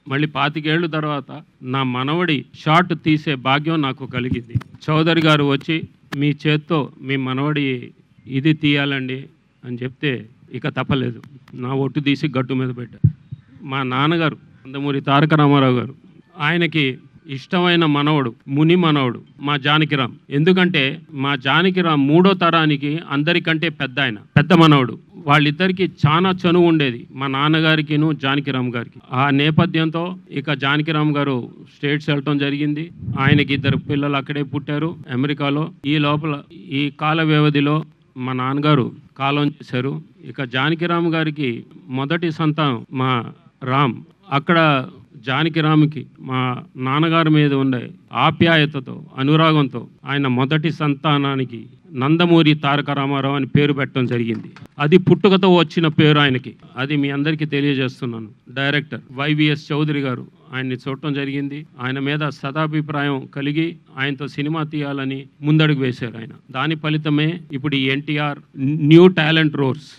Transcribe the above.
మళ్ళీ 25 ఏళ్ళ తర్వాత నా మనవడి షాట్ తీసే భాగ్యం నాకు కలిగింది. చౌదరి గారు వచ్చి మీ చేత్తో మీ మనవడి ఇది తీయాలండి అని చెప్తే ఇక తప్పలేదు. నా ఒట్టు తీసి గట్టు మీద పెట్టా. మా నాన్నగారు నందమూరి తారక రామారావు గారు, ఆయనకి ఇష్టమైన మనవడు ముని మనవడు మా జానకిరామ్. ఎందుకంటే మా జానకిరామ్ 3వ తరానికి అందరికంటే పెద్ద మనవడు. వాళ్ళిద్దరికి చాలా చనువు ఉండేది, మా నాన్నగారికిను జానకిరామ్ గారికి. ఆ నేపథ్యంతో ఇక జానకిరామ్ గారు స్టేట్స్ వెళ్ళటం జరిగింది. ఆయనకి 2 పిల్లలు అక్కడే పుట్టారు అమెరికాలో. ఈ లోపల ఈ కాల వ్యవధిలో మా నాన్నగారు కాలం చేశారు. ఇక జానకిరామ్ గారికి మొదటి సంతానం మా రామ్. అక్కడ జానకిరామ్కి మా నాన్నగారి మీద ఉండే ఆప్యాయతతో అనురాగంతో ఆయన మొదటి సంతానానికి నందమూరి తారక రామారావు అని పేరు పెట్టడం జరిగింది. అది పుట్టుకతో వచ్చిన పేరు ఆయనకి. అది మీ అందరికీ తెలియజేస్తున్నాను. డైరెక్టర్ వైవిఎస్ చౌదరి గారు ఆయన్ని చూడటం జరిగింది. ఆయన మీద సదాభిప్రాయం కలిగి ఆయనతో సినిమా తీయాలని ముందడుగు వేశారు ఆయన. దాని ఫలితమే ఇప్పుడు ఈ ఎన్టీఆర్ న్యూ టాలెంట్ రోర్స్